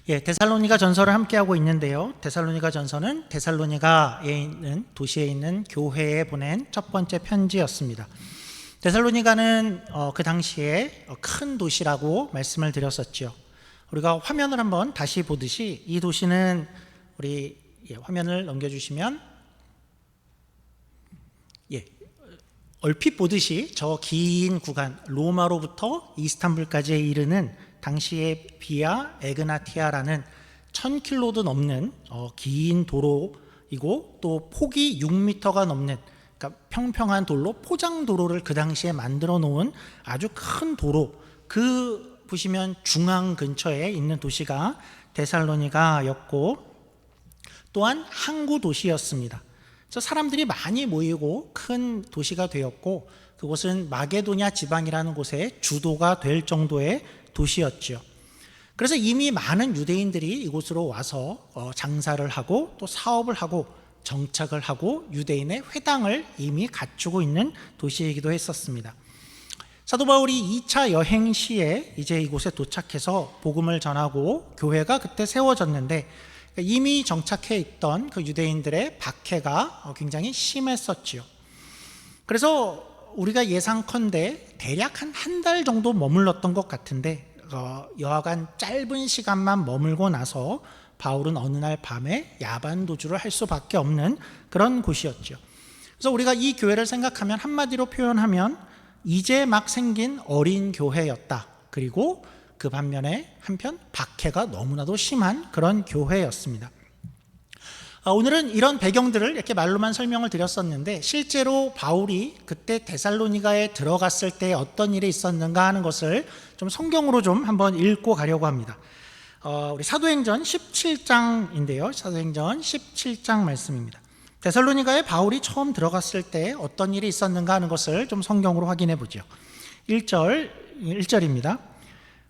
예, 데살로니가 전서를 함께하고 있는데요. 데살로니가 전서는 데살로니가에 있는 도시에 있는 교회에 보낸 첫 번째 편지였습니다. 데살로니가는 그 당시에 큰 도시라고 말씀을 드렸었죠. 우리가 화면을 한번 다시 보듯이 이 도시는 우리 화면을 넘겨주시면 얼핏 보듯이 저 긴 구간 로마로부터 이스탄불까지 이르는 당시의 비아 에그나티아라는 1000km도 넘는 긴 도로이고 또 폭이 6m가 넘는, 그러니까 평평한 돌로 포장도로를 그 당시에 만들어 놓은 아주 큰 도로, 그 보시면 중앙 근처에 있는 도시가 데살로니가였고 또한 항구 도시였습니다. 그래서 사람들이 많이 모이고 큰 도시가 되었고 그곳은 마게도냐 지방이라는 곳의 주도가 될 정도의 도시였죠. 그래서 이미 많은 유대인들이 이곳으로 와서 장사를 하고 또 사업을 하고 정착을 하고 유대인의 회당을 이미 갖추고 있는 도시이기도 했었습니다. 사도 바울이 2차 여행 시에 이제 이곳에 도착해서 복음을 전하고 교회가 그때 세워졌는데 이미 정착해 있던 그 유대인들의 박해가 굉장히 심했었지요. 그래서 우리가 예상컨대 대략 한 달 정도 머물렀던 것 같은데 여하간 짧은 시간만 머물고 나서 바울은 어느 날 밤에 야반 도주를 할 수밖에 없는 그런 곳이었죠. 그래서 우리가 이 교회를 생각하면 한마디로 표현하면 이제 막 생긴 어린 교회였다. 그리고 그 반면에 한편 박해가 너무나도 심한 그런 교회였습니다. 오늘은 이런 배경들을 이렇게 말로만 설명을 드렸었는데 실제로 바울이 그때 데살로니가에 들어갔을 때 어떤 일이 있었는가 하는 것을 좀 성경으로 좀 한번 읽고 가려고 합니다. 우리 사도행전 17장인데요. 사도행전 17장 말씀입니다. 데살로니가에 바울이 처음 들어갔을 때 어떤 일이 있었는가 하는 것을 좀 성경으로 확인해 보죠. 1절입니다.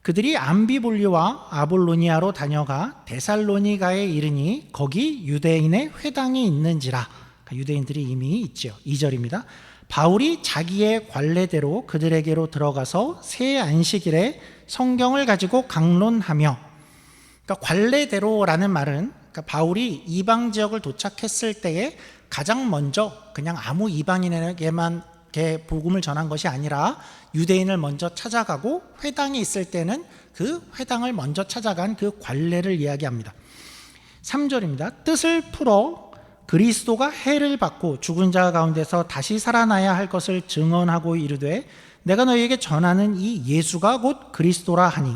그들이 암비볼리와 아볼로니아로 다녀가 데살로니가에 이르니 거기 유대인의 회당이 있는지라. 그러니까 유대인들이 이미 있죠. 2절입니다. 바울이 자기의 관례대로 그들에게로 들어가서 새 안식일에 성경을 가지고 강론하며, 그러니까 관례대로라는 말은 그러니까 바울이 이방 지역을 도착했을 때에 가장 먼저 그냥 아무 이방인에게만 복음을 전한 것이 아니라 유대인을 먼저 찾아가고 회당이 있을 때는 그 회당을 먼저 찾아간 그 관례를 이야기합니다. 3절입니다. 뜻을 풀어 그리스도가 해를 받고 죽은 자 가운데서 다시 살아나야 할 것을 증언하고 이르되 내가 너희에게 전하는 이 예수가 곧 그리스도라 하니.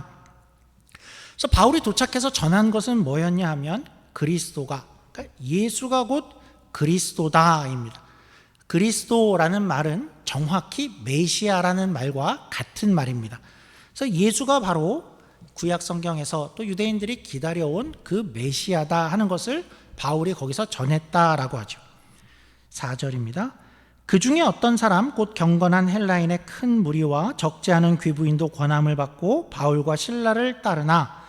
그래서 바울이 도착해서 전한 것은 뭐였냐 하면 그리스도가, 그러니까 예수가 곧 그리스도다입니다. 그리스도라는 말은 정확히 메시아라는 말과 같은 말입니다. 그래서 예수가 바로 구약 성경에서 또 유대인들이 기다려온 그 메시아다 하는 것을 바울이 거기서 전했다라고 하죠. 4절입니다. 그 중에 어떤 사람 곧 경건한 헬라인의 큰 무리와 적지 않은 귀부인도 권함을 받고 바울과 실라를 따르나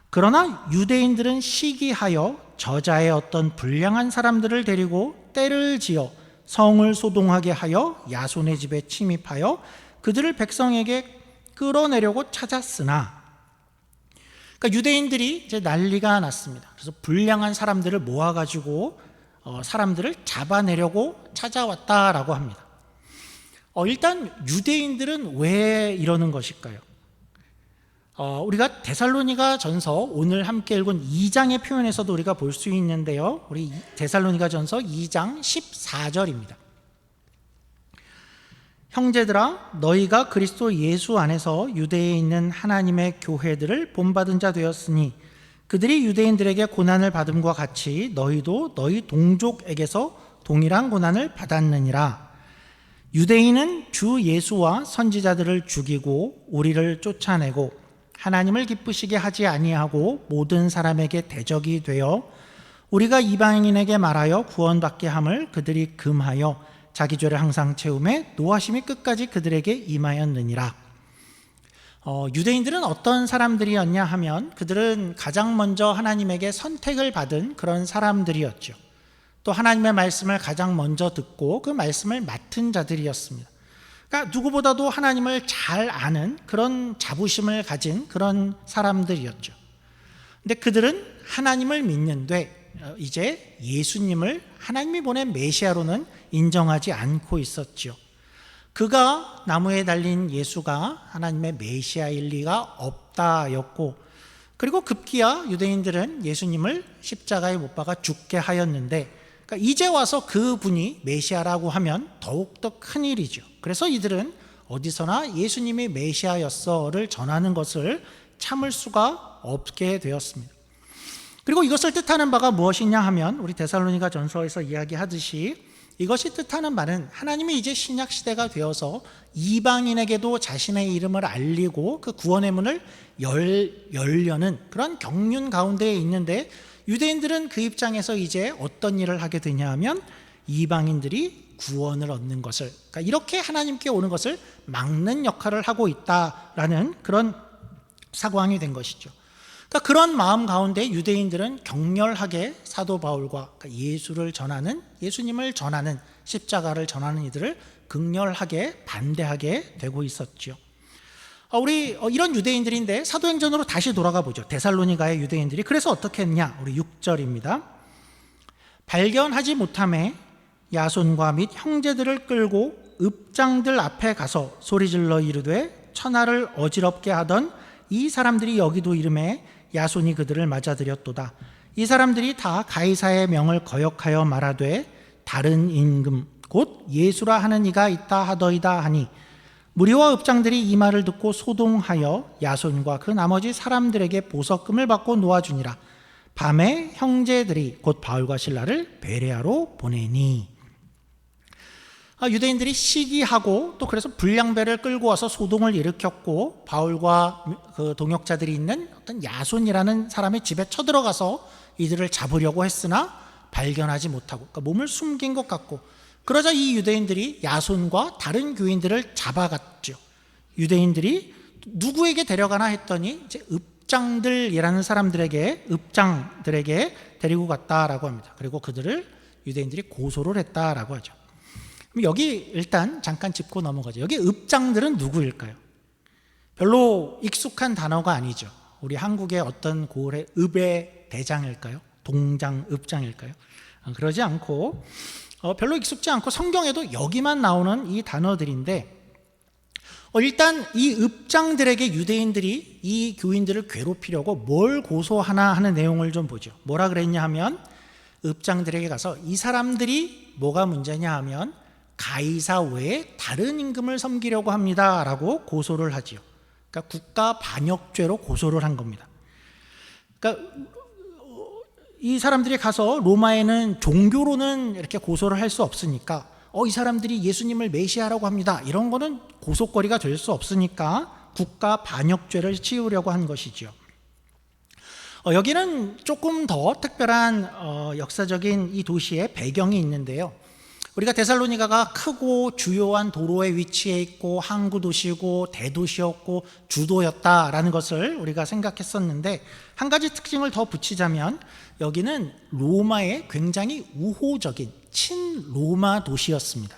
그러나 유대인들은 시기하여 저자의 어떤 불량한 사람들을 데리고 때를 지어 성을 소동하게 하여 야손의 집에 침입하여 그들을 백성에게 끌어내려고 찾았으나, 그러니까 유대인들이 이제 난리가 났습니다. 그래서 불량한 사람들을 모아가지고 사람들을 잡아내려고 찾아왔다라고 합니다. 일단 유대인들은 왜 이러는 것일까요? 우리가 데살로니가 전서 오늘 함께 읽은 2장의 표현에서도 우리가 볼 수 있는데요. 우리 데살로니가 전서 2장 14절입니다. 형제들아 너희가 그리스도 예수 안에서 유대에 있는 하나님의 교회들을 본받은 자 되었으니 그들이 유대인들에게 고난을 받음과 같이 너희도 너희 동족에게서 동일한 고난을 받았느니라. 유대인은 주 예수와 선지자들을 죽이고 우리를 쫓아내고 하나님을 기쁘시게 하지 아니하고 모든 사람에게 대적이 되어 우리가 이방인에게 말하여 구원받게 함을 그들이 금하여 자기 죄를 항상 채우매 노하심이 끝까지 그들에게 임하였느니라. 유대인들은 어떤 사람들이었냐 하면 그들은 가장 먼저 하나님에게 선택을 받은 그런 사람들이었죠. 또 하나님의 말씀을 가장 먼저 듣고 그 말씀을 맡은 자들이었습니다. 그러니까 누구보다도 하나님을 잘 아는 그런 자부심을 가진 그런 사람들이었죠. 근데 그들은 하나님을 믿는데 이제 예수님을 하나님이 보낸 메시아로는 인정하지 않고 있었죠. 그가 나무에 달린 예수가 하나님의 메시아일 리가 없다였고, 그리고 급기야 유대인들은 예수님을 십자가에 못 박아 죽게 하였는데, 그러니까 이제 와서 그분이 메시아라고 하면 더욱더 큰일이죠. 그래서 이들은 어디서나 예수님이 메시아였어를 전하는 것을 참을 수가 없게 되었습니다. 그리고 이것을 뜻하는 바가 무엇이냐 하면 우리 데살로니가 전서에서 이야기하듯이 이것이 뜻하는 바는 하나님이 이제 신약 시대가 되어서 이방인에게도 자신의 이름을 알리고 그 구원의 문을 열려는 그런 경륜 가운데에 있는데, 유대인들은 그 입장에서 이제 어떤 일을 하게 되냐 하면 이방인들이 구원을 얻는 것을, 그러니까 이렇게 하나님께 오는 것을 막는 역할을 하고 있다라는 그런 상황이 된 것이죠. 그러니까 그런 마음 가운데 유대인들은 격렬하게 사도 바울과, 그러니까 예수를 전하는, 예수님을 전하는, 십자가를 전하는 이들을 극렬하게 반대하게 되고 있었죠. 우리 이런 유대인들인데 사도행전으로 다시 돌아가 보죠. 데살로니가의 유대인들이 그래서 어떻게 했냐? 우리 6절입니다. 발견하지 못함에 야손과 및 형제들을 끌고 읍장들 앞에 가서 소리질러 이르되 천하를 어지럽게 하던 이 사람들이 여기도 이름에 야손이 그들을 맞아들였도다. 이 사람들이 다 가이사의 명을 거역하여 말하되 다른 임금 곧 예수라 하는 이가 있다 하더이다 하니, 무리와 읍장들이 이 말을 듣고 소동하여 야손과 그 나머지 사람들에게 보석금을 받고 놓아주니라. 밤에 형제들이 곧 바울과 실라를 베레아로 보내니. 유대인들이 시기하고 또 그래서 불량배를 끌고 와서 소동을 일으켰고, 바울과 그 동역자들이 있는 어떤 야손이라는 사람의 집에 쳐들어가서 이들을 잡으려고 했으나 발견하지 못하고, 그러니까 몸을 숨긴 것 같고, 그러자 이 유대인들이 야손과 다른 교인들을 잡아갔죠. 유대인들이 누구에게 데려가나 했더니 이제 읍장들이라는 사람들에게, 읍장들에게 데리고 갔다라고 합니다. 그리고 그들을 유대인들이 고소를 했다라고 하죠. 그럼 여기 일단 잠깐 짚고 넘어가죠. 여기 읍장들은 누구일까요? 별로 익숙한 단어가 아니죠. 우리 한국의 어떤 고을의 읍의 대장일까요? 동장, 읍장일까요? 그러지 않고 별로 익숙지 않고 성경에도 여기만 나오는 이 단어들인데, 일단 이 읍장들에게 유대인들이 이 교인들을 괴롭히려고 뭘 고소하나 하는 내용을 좀 보죠. 뭐라 그랬냐 하면 읍장들에게 가서 이 사람들이 뭐가 문제냐 하면 가이사 외에 다른 임금을 섬기려고 합니다 라고 고소를 하지요. 그러니까 국가 반역죄로 고소를 한 겁니다. 그러니까 이 사람들이 가서 로마에는 종교로는 이렇게 고소를 할 수 없으니까 이 사람들이 예수님을 메시아라고 합니다, 이런 거는 고소거리가 될 수 없으니까 국가 반역죄를 치우려고 한 것이죠. 여기는 조금 더 특별한 역사적인 이 도시의 배경이 있는데요. 우리가 데살로니가가 크고 주요한 도로에 위치해 있고 항구 도시고 대도시였고 주도였다라는 것을 우리가 생각했었는데, 한 가지 특징을 더 붙이자면 여기는 로마의 굉장히 우호적인 친로마 도시였습니다.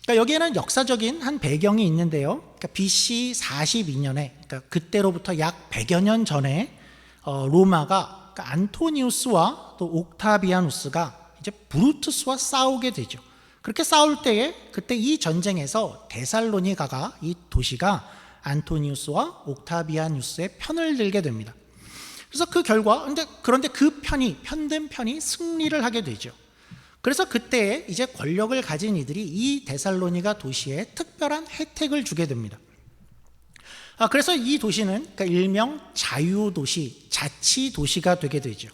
그러니까 여기에는 역사적인 한 배경이 있는데요. 그러니까 BC 42년에, 그러니까 그때로부터 약 100여 년 전에 로마가, 그러니까 안토니우스와 또 옥타비아누스가 이제 브루투스와 싸우게 되죠. 그렇게 싸울 때에 그때 이 전쟁에서 데살로니가가, 이 도시가 안토니우스와 옥타비아누스의 편을 들게 됩니다. 그래서 그 결과, 그런데 그 편든 편이 승리를 하게 되죠. 그래서 그때 이제 권력을 가진 이들이 이 데살로니가 도시에 특별한 혜택을 주게 됩니다. 그래서 이 도시는 그러니까 일명 자유도시, 자치도시가 되게 되죠.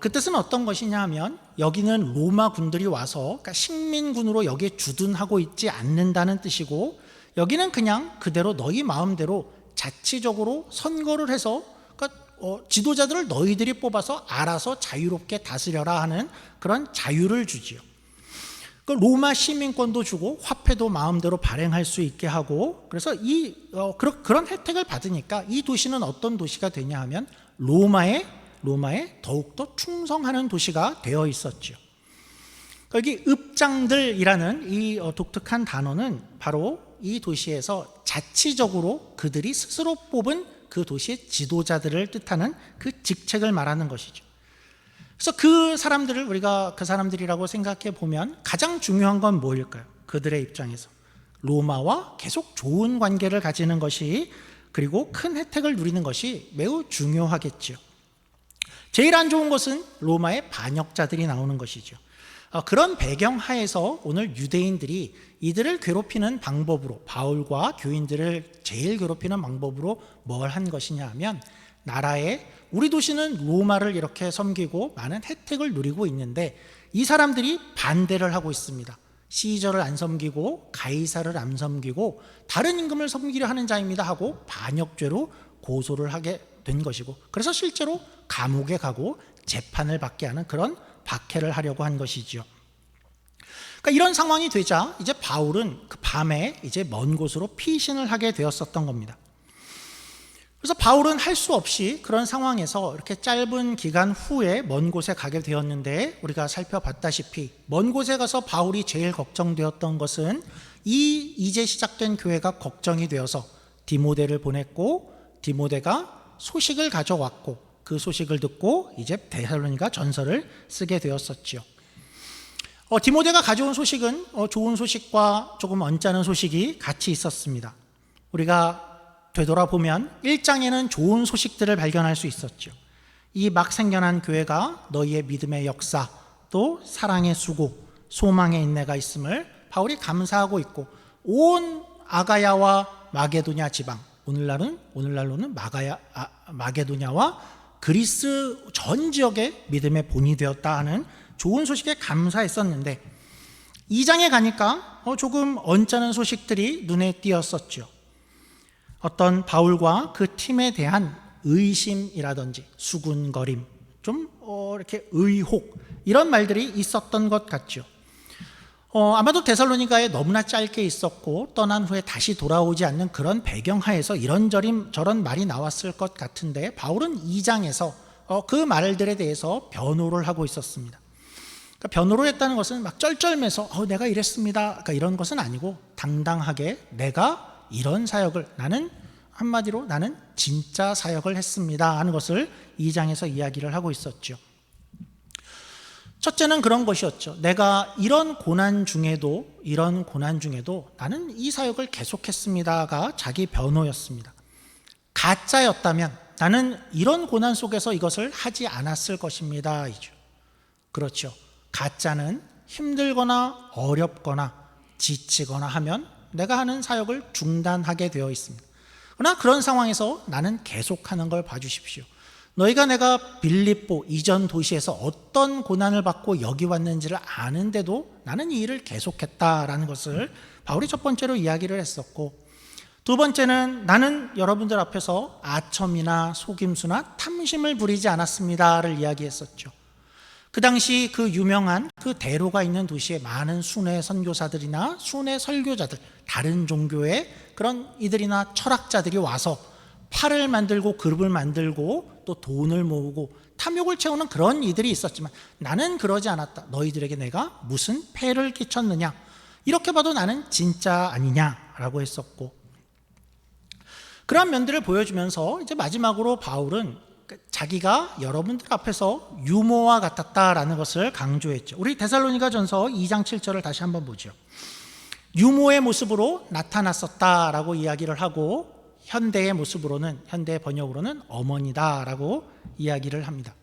그 뜻은 어떤 것이냐 하면 여기는 로마 군들이 와서, 그러니까 식민군으로 여기에 주둔하고 있지 않는다는 뜻이고, 여기는 그냥 그대로 너희 마음대로 자치적으로 선거를 해서, 그러니까 지도자들을 너희들이 뽑아서 알아서 자유롭게 다스려라 하는 그런 자유를 주지요. 로마 시민권도 주고 화폐도 마음대로 발행할 수 있게 하고, 그래서 그런 혜택을 받으니까 이 도시는 어떤 도시가 되냐 하면 로마에 더욱더 충성하는 도시가 되어 있었죠. 여기 읍장들이라는 이 독특한 단어는 바로 이 도시에서 자치적으로 그들이 스스로 뽑은 그 도시의 지도자들을 뜻하는 그 직책을 말하는 것이죠. 그래서 그 사람들을 우리가 그 사람들이라고 생각해 보면 가장 중요한 건 뭐일까요? 그들의 입장에서 로마와 계속 좋은 관계를 가지는 것이, 그리고 큰 혜택을 누리는 것이 매우 중요하겠지요. 제일 안 좋은 것은 로마의 반역자들이 나오는 것이죠. 그런 배경 하에서 오늘 유대인들이 이들을 괴롭히는 방법으로, 바울과 교인들을 제일 괴롭히는 방법으로 뭘 한 것이냐 하면, 나라에 우리 도시는 로마를 이렇게 섬기고 많은 혜택을 누리고 있는데 이 사람들이 반대를 하고 있습니다. 시저를 안 섬기고 가이사를 안 섬기고 다른 임금을 섬기려 하는 자입니다 하고 반역죄로 고소를 하게 된 것이고, 그래서 실제로 감옥에 가고 재판을 받게 하는 그런 박해를 하려고 한 것이죠. 그러니까 이런 상황이 되자 이제 바울은 그 밤에 이제 먼 곳으로 피신을 하게 되었었던 겁니다. 그래서 바울은 할 수 없이 그런 상황에서 이렇게 짧은 기간 후에 먼 곳에 가게 되었는데, 우리가 살펴봤다시피 먼 곳에 가서 바울이 제일 걱정되었던 것은 이제 시작된 교회가 걱정이 되어서 디모데를 보냈고, 디모데가 소식을 가져왔고, 그 소식을 듣고 이제 데살로니가 전서를 쓰게 되었었죠. 디모데가 가져온 소식은 좋은 소식과 조금 언짢은 소식이 같이 있었습니다. 우리가 되돌아보면 1장에는 좋은 소식들을 발견할 수 있었죠. 이 막 생겨난 교회가 너희의 믿음의 역사, 또 사랑의 수고, 소망의 인내가 있음을 바울이 감사하고 있고, 온 아가야와 마게도냐 지방, 오늘날로는 마게도냐와 그리스 전 지역의 믿음의 본이 되었다 하는 좋은 소식에 감사했었는데, 2장에 가니까 조금 언짢은 소식들이 눈에 띄었었죠. 어떤 바울과 그 팀에 대한 의심이라든지 수군거림, 좀 이렇게 의혹, 이런 말들이 있었던 것 같죠. 아마도 데살로니가에 너무나 짧게 있었고 떠난 후에 다시 돌아오지 않는 그런 배경하에서 이런저런 말이 나왔을 것 같은데, 바울은 2장에서 그 말들에 대해서 변호를 하고 있었습니다. 그러니까 변호를 했다는 것은 막 쩔쩔매서 내가 이랬습니다, 그러니까 이런 것은 아니고 당당하게 내가 이런 사역을, 한마디로 나는 진짜 사역을 했습니다 하는 것을 2장에서 이야기를 하고 있었죠. 첫째는 그런 것이었죠. 내가 이런 고난 중에도 나는 이 사역을 계속했습니다가 자기 변호였습니다. 가짜였다면 나는 이런 고난 속에서 이것을 하지 않았을 것입니다 이죠. 그렇죠. 가짜는 힘들거나 어렵거나 지치거나 하면 내가 하는 사역을 중단하게 되어 있습니다. 그러나 그런 상황에서 나는 계속하는 걸 봐주십시오. 너희가 내가 빌립보 이전 도시에서 어떤 고난을 받고 여기 왔는지를 아는데도 나는 이 일을 계속했다라는 것을 바울이 첫 번째로 이야기를 했었고, 두 번째는 나는 여러분들 앞에서 아첨이나 속임수나 탐심을 부리지 않았습니다를 이야기했었죠. 그 당시 그 유명한 그 대로가 있는 도시에 많은 순회 선교사들이나 순회 설교자들, 다른 종교의 그런 이들이나 철학자들이 와서 팔을 만들고 그룹을 만들고 또 돈을 모으고 탐욕을 채우는 그런 이들이 있었지만, 나는 그러지 않았다. 너희들에게 내가 무슨 폐를 끼쳤느냐, 이렇게 봐도 나는 진짜 아니냐라고 했었고, 그런 면들을 보여주면서 이제 마지막으로 바울은 자기가 여러분들 앞에서 유모와 같았다라는 것을 강조했죠. 우리 데살로니가 전서 2장 7절을 다시 한번 보죠. 유모의 모습으로 나타났었다라고 이야기를 하고, 현대의 모습으로는, 현대 번역으로는 어머니다라고 이야기를 합니다.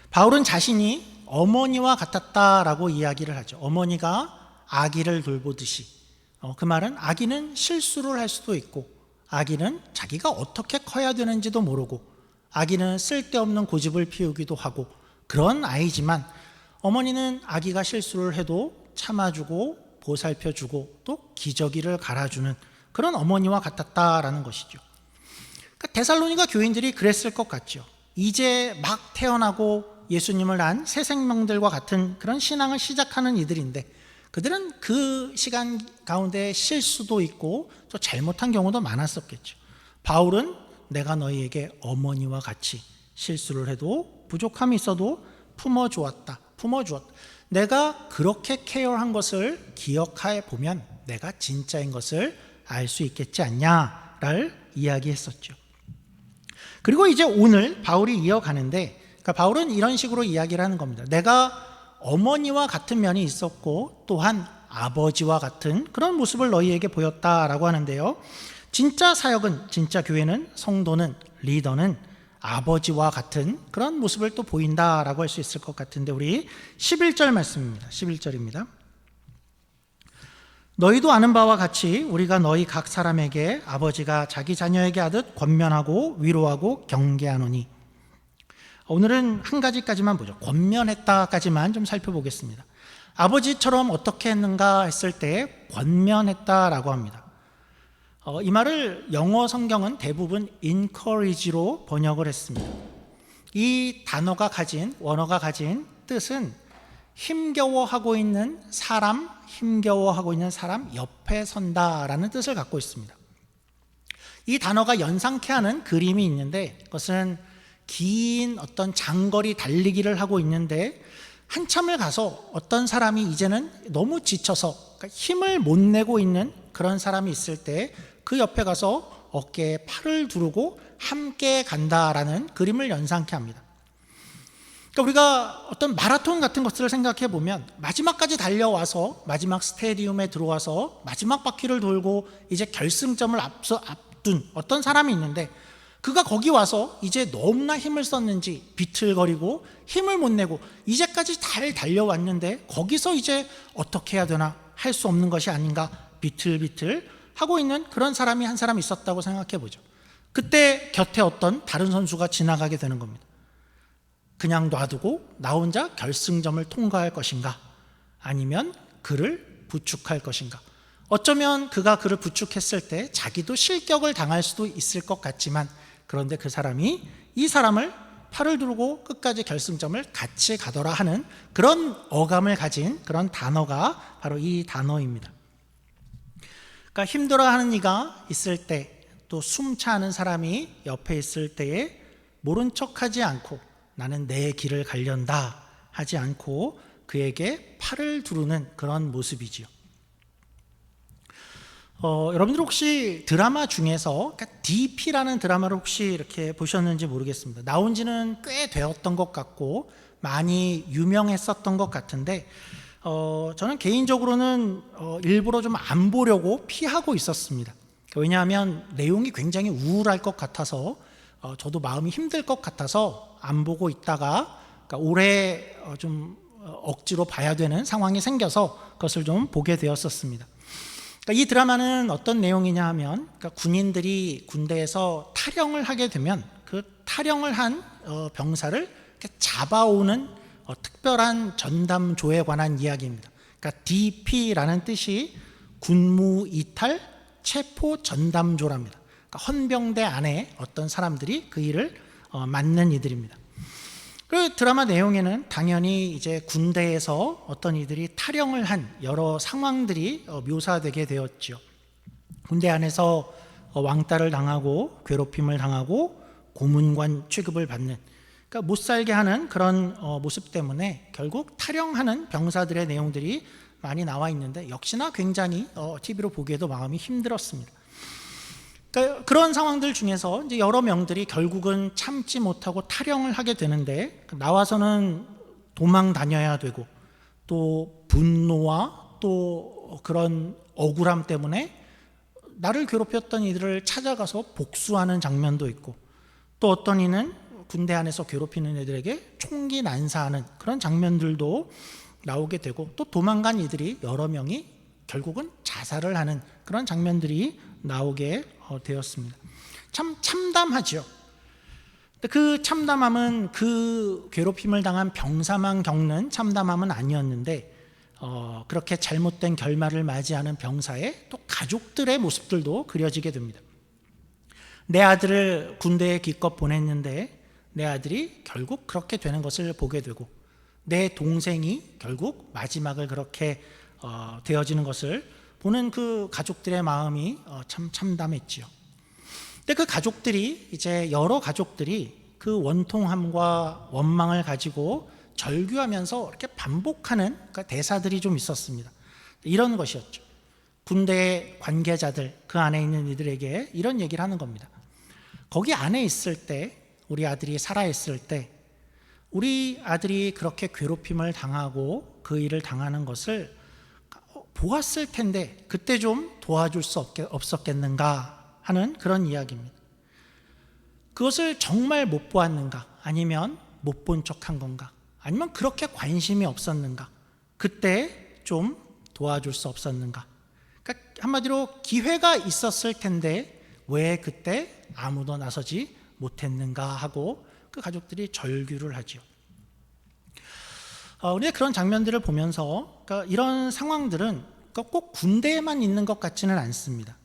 바울은 자신이 어머니와 같았다라고 이야기를 하죠. 어머니가 아기를 돌보듯이. 그 말은 아기는 실수를 할 수도 있고, 아기는 자기가 어떻게 커야 되는지도 모르고, 아기는 쓸데없는 고집을 피우기도 하고 그런 아이지만, 어머니는 아기가 실수를 해도 참아주고 보살펴주고 또 기저귀를 갈아주는 그런 어머니와 같았다라는 것이죠. 그러니까 데살로니가 교인들이 그랬을 것 같죠. 이제 막 태어나고 예수님을 안 새 생명들과 같은 그런 신앙을 시작하는 이들인데, 그들은 그 시간 가운데 실수도 있고 또 잘못한 경우도 많았었겠죠. 바울은 내가 너희에게 어머니와 같이 실수를 해도 부족함이 있어도 품어주었다. 내가 그렇게 케어한 것을 기억해 보면 내가 진짜인 것을 알 수 있겠지 않냐, 않나를 이야기했었죠. 그리고 이제 오늘 바울이 이어가는데, 그러니까 바울은 이런 식으로 이야기를 하는 겁니다. 내가 어머니와 같은 면이 있었고 또한 아버지와 같은 그런 모습을 너희에게 보였다라고 하는데요. 진짜 사역은, 진짜 교회는, 성도는, 리더는 아버지와 같은 그런 모습을 또 보인다라고 할 수 있을 것 같은데, 우리 11절 말씀입니다. 11절입니다. 너희도 아는 바와 같이 우리가 너희 각 사람에게 아버지가 자기 자녀에게 하듯 권면하고 위로하고 경계하노니. 오늘은 한 가지까지만 보죠. 권면했다까지만 좀 살펴보겠습니다. 아버지처럼 어떻게 했는가 했을 때 권면했다라고 합니다. 이 말을 영어 성경은 대부분 encourage로 번역을 했습니다. 이 단어가 가진, 원어가 가진 뜻은 힘겨워하고 있는 사람, 힘겨워하고 있는 사람 옆에 선다라는 뜻을 갖고 있습니다. 이 단어가 연상케 하는 그림이 있는데, 그것은 긴 어떤 장거리 달리기를 하고 있는데 한참을 가서 어떤 사람이 이제는 너무 지쳐서, 그러니까 힘을 못 내고 있는 그런 사람이 있을 때 그 옆에 가서 어깨에 팔을 두르고 함께 간다라는 그림을 연상케 합니다. 그러니까 우리가 어떤 마라톤 같은 것들을 생각해 보면 마지막까지 달려와서 마지막 스테디움에 들어와서 마지막 바퀴를 돌고 이제 결승점을 앞둔 어떤 사람이 있는데, 그가 거기 와서 이제 너무나 힘을 썼는지 비틀거리고 힘을 못 내고 이제까지 잘 달려왔는데 거기서 이제 어떻게 해야 되나 할 수 없는 것이 아닌가 비틀비틀 하고 있는 그런 사람이 한 사람 있었다고 생각해 보죠. 그때 곁에 어떤 다른 선수가 지나가게 되는 겁니다. 그냥 놔두고 나 혼자 결승점을 통과할 것인가, 아니면 그를 부축할 것인가. 어쩌면 그가 그를 부축했을 때 자기도 실격을 당할 수도 있을 것 같지만, 그런데 그 사람이 이 사람을 팔을 두르고 끝까지 결승점을 같이 가더라 하는 그런 어감을 가진 그런 단어가 바로 이 단어입니다. 그러니까 힘들어하는 이가 있을 때, 또 숨차는 사람이 옆에 있을 때에 모른 척하지 않고 나는 내 길을 가련다 하지 않고 그에게 팔을 두르는 그런 모습이지요. 여러분들 혹시 드라마 중에서, 그러니까 DP라는 드라마를 혹시 이렇게 보셨는지 모르겠습니다. 나온 지는 꽤 되었던 것 같고 많이 유명했었던 것 같은데, 저는 개인적으로는 일부러 좀 안 보려고 피하고 있었습니다. 왜냐하면 내용이 굉장히 우울할 것 같아서, 저도 마음이 힘들 것 같아서 안 보고 있다가, 그러니까 올해 좀 억지로 봐야 되는 상황이 생겨서 그것을 좀 보게 되었었습니다. 그러니까 이 드라마는 어떤 내용이냐 하면, 그러니까 군인들이 군대에서 탈영을 하게 되면 그 탈영을 한 병사를 이렇게 잡아오는 특별한 전담조에 관한 이야기입니다. 그러니까 DP라는 뜻이 군무이탈 체포 전담조랍니다. 그러니까 헌병대 안에 어떤 사람들이 그 일을 맡는 이들입니다. 그 드라마 내용에는 당연히 이제 군대에서 어떤 이들이 탈영을 한 여러 상황들이 묘사되게 되었죠. 군대 안에서 왕따를 당하고 괴롭힘을 당하고 고문관 취급을 받는, 그러니까 못 살게 하는 그런 모습 때문에 결국 탈영하는 병사들의 내용들이 많이 나와 있는데, 역시나 굉장히 TV로 보기에도 마음이 힘들었습니다. 그러니까 그런 상황들 중에서 이제 여러 명들이 결국은 참지 못하고 탈영을 하게 되는데, 나와서는 도망 다녀야 되고, 또 분노와 또 그런 억울함 때문에 나를 괴롭혔던 이들을 찾아가서 복수하는 장면도 있고, 또 어떤 이는 군대 안에서 괴롭히는 애들에게 총기 난사하는 그런 장면들도 나오게 되고, 또 도망간 이들이 여러 명이 결국은 자살을 하는 그런 장면들이 나오게 되었습니다. 참 참담하죠. 그 참담함은 그 괴롭힘을 당한 병사만 겪는 참담함은 아니었는데, 그렇게 잘못된 결말을 맞이하는 병사의 또 가족들의 모습들도 그려지게 됩니다. 내 아들을 군대에 기껏 보냈는데 내 아들이 결국 그렇게 되는 것을 보게 되고, 내 동생이 결국 마지막을 그렇게 되어지는 것을 보는 그 가족들의 마음이 참 참담했지요. 근데 그 가족들이, 이제 여러 가족들이 그 원통함과 원망을 가지고 절규하면서 이렇게 반복하는, 그러니까 대사들이 좀 있었습니다. 이런 것이었죠. 군대 관계자들, 그 안에 있는 이들에게 이런 얘기를 하는 겁니다. 거기 안에 있을 때, 우리 아들이 살아있을 때 우리 아들이 그렇게 괴롭힘을 당하고 그 일을 당하는 것을 보았을 텐데 그때 좀 도와줄 수 없었겠는가 하는 그런 이야기입니다. 그것을 정말 못 보았는가, 아니면 못 본 척한 건가, 아니면 그렇게 관심이 없었는가, 그때 좀 도와줄 수 없었는가. 그러니까 한마디로 기회가 있었을 텐데 왜 그때 아무도 나서지 못했는가 하고 그 가족들이 절규를 하죠. 우리가 그런 장면들을 보면서 그러니까 이런 상황들은 꼭 군대에만 있는 것 같지는 않습니다.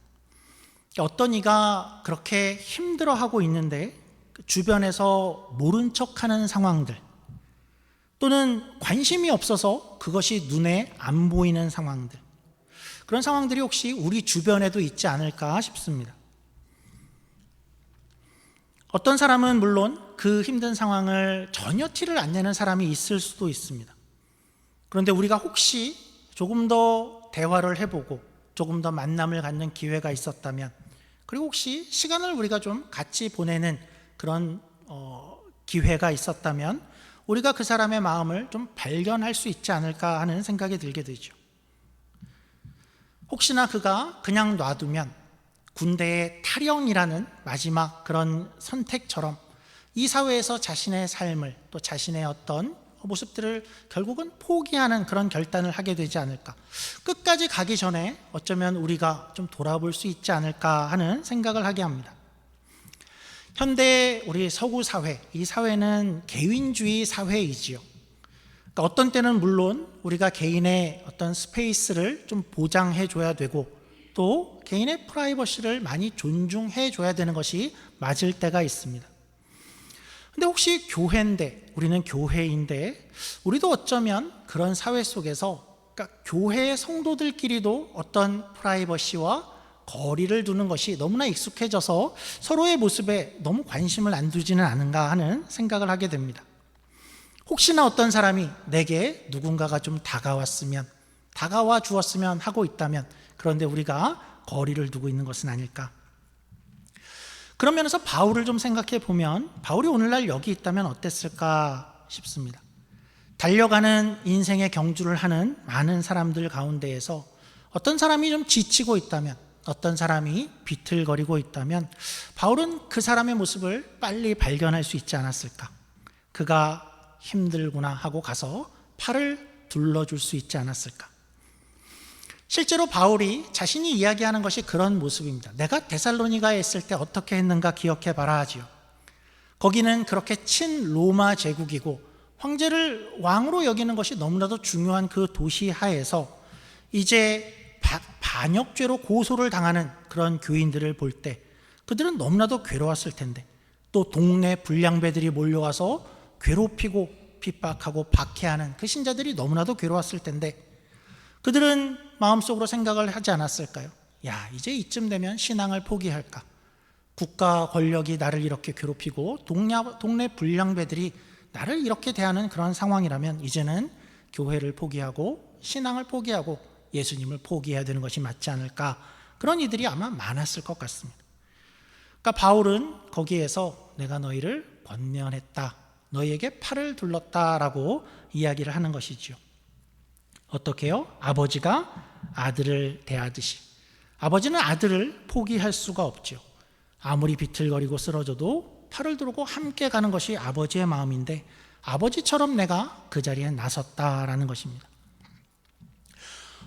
어떤 이가 그렇게 힘들어하고 있는데 주변에서 모른 척하는 상황들, 또는 관심이 없어서 그것이 눈에 안 보이는 상황들, 그런 상황들이 혹시 우리 주변에도 있지 않을까 싶습니다. 어떤 사람은 물론 그 힘든 상황을 전혀 티를 안 내는 사람이 있을 수도 있습니다. 그런데 우리가 혹시 조금 더 대화를 해보고 조금 더 만남을 갖는 기회가 있었다면, 그리고 혹시 시간을 우리가 좀 같이 보내는 그런 기회가 있었다면 우리가 그 사람의 마음을 좀 발견할 수 있지 않을까 하는 생각이 들게 되죠. 혹시나 그가 그냥 놔두면 군대의 탈영이라는 마지막 그런 선택처럼 이 사회에서 자신의 삶을, 또 자신의 어떤 모습들을 결국은 포기하는 그런 결단을 하게 되지 않을까. 끝까지 가기 전에 어쩌면 우리가 좀 돌아볼 수 있지 않을까 하는 생각을 하게 합니다. 현대 우리 서구 사회, 이 사회는 개인주의 사회이지요. 그러니까 어떤 때는 물론 우리가 개인의 어떤 스페이스를 좀 보장해 줘야 되고, 또 개인의 프라이버시를 많이 존중해 줘야 되는 것이 맞을 때가 있습니다. 근데 혹시 교회인데, 우리는 교회인데 우리도 어쩌면 그런 사회 속에서, 그러니까 교회의 성도들끼리도 어떤 프라이버시와 거리를 두는 것이 너무나 익숙해져서 서로의 모습에 너무 관심을 안 두지는 않은가 하는 생각을 하게 됩니다. 혹시나 어떤 사람이 내게 누군가가 좀 다가와 주었으면 하고 있다면, 그런데 우리가 거리를 두고 있는 것은 아닐까. 그런 면에서 바울을 좀 생각해 보면 바울이 오늘날 여기 있다면 어땠을까 싶습니다. 달려가는 인생의 경주를 하는 많은 사람들 가운데에서 어떤 사람이 좀 지치고 있다면, 어떤 사람이 비틀거리고 있다면 바울은 그 사람의 모습을 빨리 발견할 수 있지 않았을까. 그가 힘들구나 하고 가서 팔을 둘러줄 수 있지 않았을까. 실제로 바울이 자신이 이야기하는 것이 그런 모습입니다. 내가 데살로니가에 있을 때 어떻게 했는가 기억해 봐라 하지요. 거기는 그렇게 친 로마 제국이고 황제를 왕으로 여기는 것이 너무나도 중요한 그 도시 하에서 이제 반역죄로 고소를 당하는 그런 교인들을 볼 때 그들은 너무나도 괴로웠을 텐데, 또 동네 불량배들이 몰려와서 괴롭히고 핍박하고 박해하는 그 신자들이 너무나도 괴로웠을 텐데, 그들은 마음속으로 생각을 하지 않았을까요? 야, 이제 이쯤 되면 신앙을 포기할까? 국가 권력이 나를 이렇게 괴롭히고 동네 불량배들이 나를 이렇게 대하는 그런 상황이라면 이제는 교회를 포기하고 신앙을 포기하고 예수님을 포기해야 되는 것이 맞지 않을까. 그런 이들이 아마 많았을 것 같습니다. 그러니까 바울은 거기에서 내가 너희를 권면했다, 너희에게 팔을 둘렀다라고 이야기를 하는 것이죠. 어떻게요? 아버지가 아들을 대하듯이. 아버지는 아들을 포기할 수가 없죠. 아무리 비틀거리고 쓰러져도 팔을 두르고 함께 가는 것이 아버지의 마음인데, 아버지처럼 내가 그 자리에 나섰다라는 것입니다.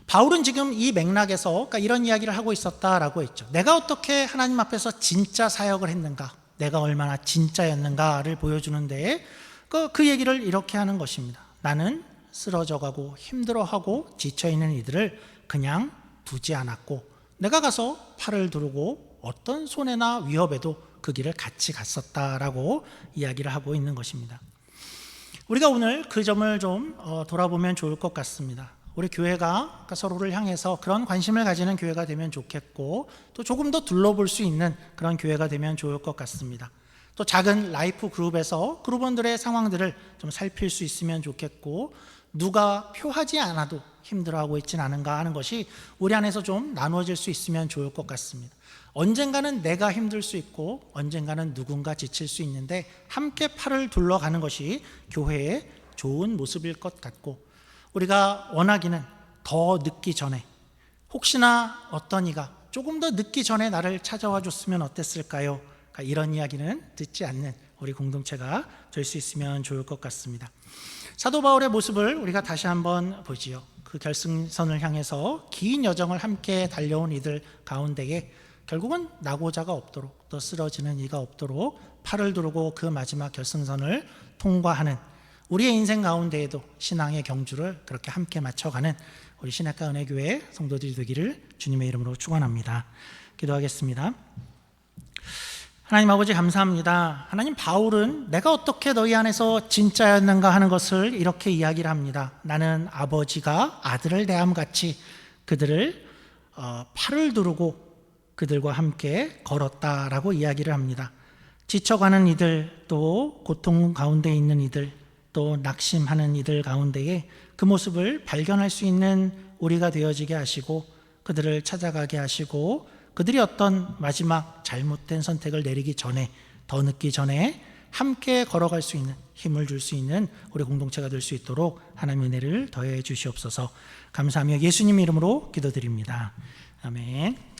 바울은 지금 이 맥락에서 그러니까 이런 이야기를 하고 있었다라고 했죠. 내가 어떻게 하나님 앞에서 진짜 사역을 했는가, 내가 얼마나 진짜였는가를 보여주는데 그 얘기를 이렇게 하는 것입니다. 나는 쓰러져가고 힘들어하고 지쳐있는 이들을 그냥 두지 않았고, 내가 가서 팔을 두르고 어떤 손해나 위협에도 그 길을 같이 갔었다라고 이야기를 하고 있는 것입니다. 우리가 오늘 그 점을 좀 돌아보면 좋을 것 같습니다. 우리 교회가 서로를 향해서 그런 관심을 가지는 교회가 되면 좋겠고, 또 조금 더 둘러볼 수 있는 그런 교회가 되면 좋을 것 같습니다. 또 작은 라이프 그룹에서 그룹원들의 상황들을 좀 살필 수 있으면 좋겠고, 누가 표하지 않아도 힘들어하고 있지는 않은가 하는 것이 우리 안에서 좀 나누어질 수 있으면 좋을 것 같습니다. 언젠가는 내가 힘들 수 있고 언젠가는 누군가 지칠 수 있는데 함께 팔을 둘러가는 것이 교회의 좋은 모습일 것 같고, 우리가 원하기는 더 늦기 전에, 혹시나 어떤 이가 조금 더 늦기 전에 나를 찾아와 줬으면 어땠을까요? 이런 이야기는 듣지 않는 우리 공동체가 될 수 있으면 좋을 것 같습니다. 사도 바울의 모습을 우리가 다시 한번 보지요. 그 결승선을 향해서 긴 여정을 함께 달려온 이들 가운데에 결국은 낙오자가 없도록, 또 쓰러지는 이가 없도록 팔을 두르고 그 마지막 결승선을 통과하는, 우리의 인생 가운데에도 신앙의 경주를 그렇게 함께 맞춰가는 우리 신약가 은혜교회 성도들이 되기를 주님의 이름으로 축원합니다. 기도하겠습니다. 하나님 아버지 감사합니다. 하나님, 바울은 내가 어떻게 너희 안에서 진짜였는가 하는 것을 이렇게 이야기를 합니다. 나는 아버지가 아들을 대함같이 그들을 팔을 두르고 그들과 함께 걸었다라고 이야기를 합니다. 지쳐가는 이들, 또 고통 가운데 있는 이들, 또 낙심하는 이들 가운데에 그 모습을 발견할 수 있는 우리가 되어지게 하시고, 그들을 찾아가게 하시고, 그들이 어떤 마지막 잘못된 선택을 내리기 전에, 더 늦기 전에 함께 걸어갈 수 있는, 힘을 줄 수 있는 우리 공동체가 될 수 있도록 하나님의 은혜를 더해 주시옵소서. 감사하며 예수님 이름으로 기도드립니다. 아멘.